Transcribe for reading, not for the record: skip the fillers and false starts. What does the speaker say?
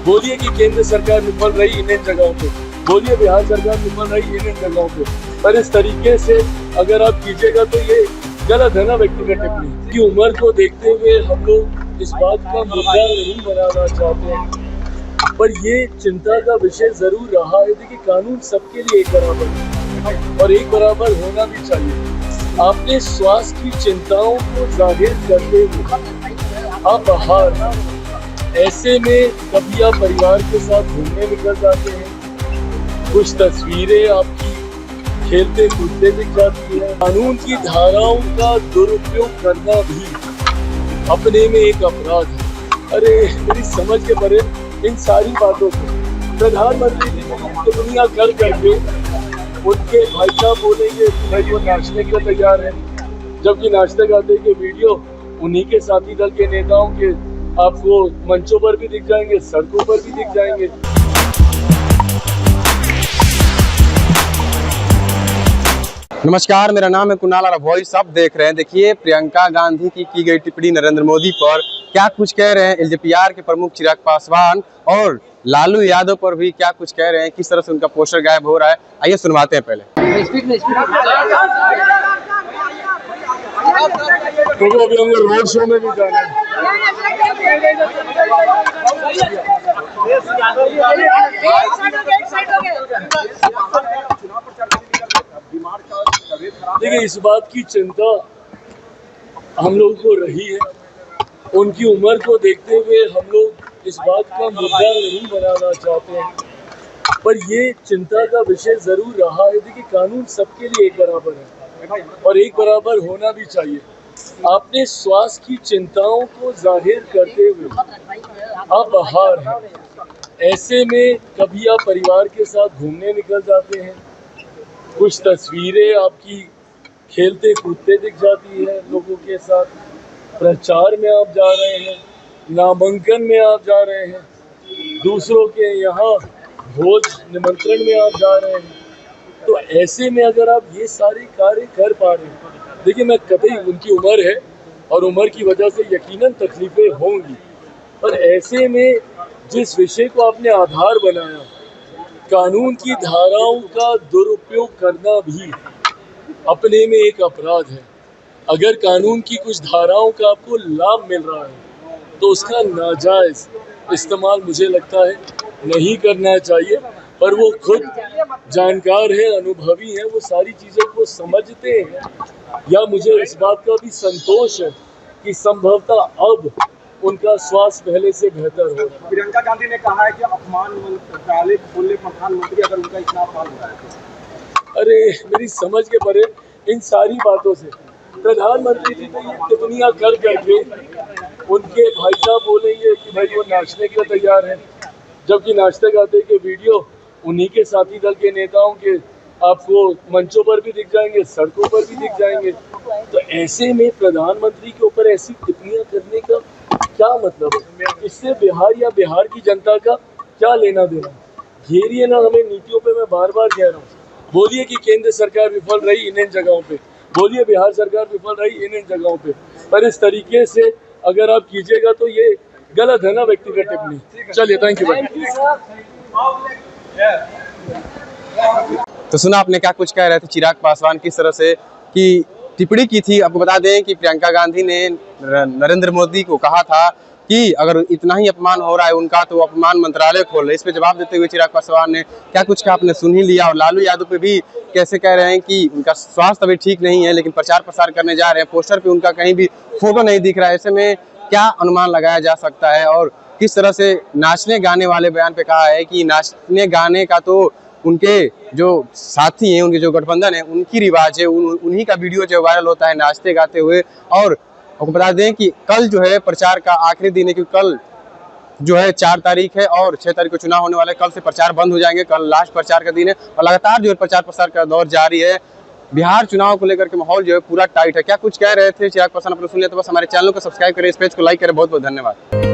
बोलिए कि केंद्र सरकार विफल रही इन जगहों पे, बोलिए बिहार सरकार विफल रही इन जगहों पे, पर इस तरीके से अगर आप कीजिएगा तो ये गलत है ना व्यक्तिगत टिप्पणी की उम्र को देखते हुए हम लोग इस बात का मुद्दा नहीं बनाना चाहते हैं, पर ये चिंता का विषय जरूर रहा है। देखिए, कानून सबके लिए एक बराबर है और एक बराबर होना भी चाहिए। आपने स्वास्थ्य की चिंताओं को जाहिर करते हुए आप बाहर, ऐसे में कभी आप परिवार के साथ घूमने निकल जाते हैं, कुछ तस्वीरें आपकी खेलते कूदते दिख जाती है। कानून की धाराओं का दुरुपयोग करना भी अपने में एक अपराध है। अरे मेरी समझ के परे इन सारी बातों को प्रधानमंत्री जी को दुनिया कर करके उनके भाई साहब बोलेंगे कि भाई वो नाचने के लिए तैयार है, जबकि नाचते गाते के वीडियो उन्हीं के साथी दल के नेताओं के आपको मंचों पर भी दिख जाएंगे, सड़कों पर भी दिख जाएंगे। नमस्कार, मेरा नाम है कुणाल और वॉइस आप देख रहे हैं। देखिए, प्रियंका गांधी की गई टिप्पणी नरेंद्र मोदी पर क्या कुछ कह रहे हैं एलजेपीआर के प्रमुख चिराग पासवान, और लालू यादव पर भी क्या कुछ कह रहे हैं, किस तरह से उनका पोस्टर गायब हो रहा है। आइए सुनवाते हैं पहले। तो अभी हम रोड शो में भी जाना है। देखिए, इस बात की चिंता हम लोगों को रही है, उनकी उम्र को देखते हुए हम लोग इस बात का मुद्दा नहीं बनाना चाहते हैं, पर ये चिंता का विषय जरूर रहा है। देखिए, कानून सबके लिए एक बराबर है और एक बराबर होना भी चाहिए। आपने स्वास्थ्य की चिंताओं को जाहिर करते हुए आप बाहर हैं, ऐसे में कभी आप परिवार के साथ घूमने निकल जाते हैं, कुछ तस्वीरें आपकी खेलते कूदते दिख जाती है लोगों के साथ, प्रचार में आप जा रहे हैं, नामांकन में आप जा रहे हैं, दूसरों के यहाँ भोज निमंत्रण में आप जा रहे हैं, तो ऐसे में अगर आप ये सारे कार्य कर पा रहे हैं, देखिए मैं कतई, उनकी उम्र है और उम्र की वजह से यकीनन तकलीफें होंगी, पर ऐसे में जिस विषय को आपने आधार बनाया, कानून की धाराओं का दुरुपयोग करना भी अपने में एक अपराध है। अगर कानून की कुछ धाराओं का आपको लाभ मिल रहा है तो उसका नाजायज इस्तेमाल मुझे लगता है नहीं करना चाहिए, पर वो खुद जानकार है, अनुभवी है, वो सारी चीज़ों को समझते हैं, या मुझे इस बात का भी संतोष है कि संभवतः अब उनका स्वास्थ्य पहले से बेहतर हो। प्रियंका गांधी ने कहा है कि अपमान मंत्रालय बोले प्रधानमंत्री अगर उनका इतना अपमान हो रहा है। अरे मेरी समझ के परे इन सारी बातों से प्रधानमंत्री जी को ये टिप्पणियां कर करके उनके भाई साहब बोलेंगे कि भाई वो नाचने के लिए तैयार है, जबकि नाचते गाते के वीडियो उन्हीं के साथी दल के नेताओं के आपको मंचों पर भी दिख जाएंगे, सड़कों पर भी दिख जाएंगे, तो ऐसे में प्रधानमंत्री के ऊपर ऐसी टिप्पणियां करने का क्या मतलब है? इससे बिहार या बिहार की जनता का क्या लेना देना? घेरिए ना हमें नीतियों पे। मैं बार बार कह रहा हूँ, बोलिए कि केंद्र सरकार विफल रही इन जगहों पे, बोलिए बिहार सरकार विफल रही इन जगहों पे, पर इस तरीके से अगर आप कीजिएगा तो ये गलत है ना व्यक्तिगत टिप्पणी। चलिए, थैंक यू भाई। तो सुना आपने क्या कुछ कह रहे थे चिराग पासवान, किस तरह से कि टिप्पणी की थी। आपको बता दें कि प्रियंका गांधी ने नरेंद्र मोदी को कहा था कि अगर इतना ही अपमान हो रहा है उनका तो अपमान मंत्रालय खोल रहे। इस पे जवाब देते हुए चिराग पासवान ने क्या कुछ कहा आपने सुन ही लिया। और लालू यादव पे भी कैसे कह रहे हैं कि उनका स्वास्थ्य अभी ठीक नहीं है, लेकिन प्रचार प्रसार करने जा रहे हैं, पोस्टर पे उनका कहीं भी फोटो नहीं दिख रहा है। ऐसे में क्या अनुमान लगाया जा सकता है, और किस तरह से नाचने गाने वाले बयान पे कहा है कि नाचने गाने का तो उनके जो साथी हैं, उनके जो गठबंधन है, उनकी रिवाज है, उन्हीं का वीडियो जो वायरल होता है नाचते गाते हुए। और आपको बता दें कि कल जो है प्रचार का आखिरी दिन है, क्योंकि कल जो है 4 तारीख है और 6 तारीख को चुनाव होने वाले। कल से प्रचार बंद हो जाएंगे, कल लास्ट प्रचार का दिन है और लगातार जो है प्रचार प्रसार का दौर जारी है। बिहार चुनाव को लेकर के माहौल जो है पूरा टाइट है। क्या कुछ कह रहे थे चिराग पासवान, आपने सुन लिया। तो बस हमारे चैनल को सब्सक्राइब करें, इस पेज को लाइक करें। बहुत बहुत धन्यवाद।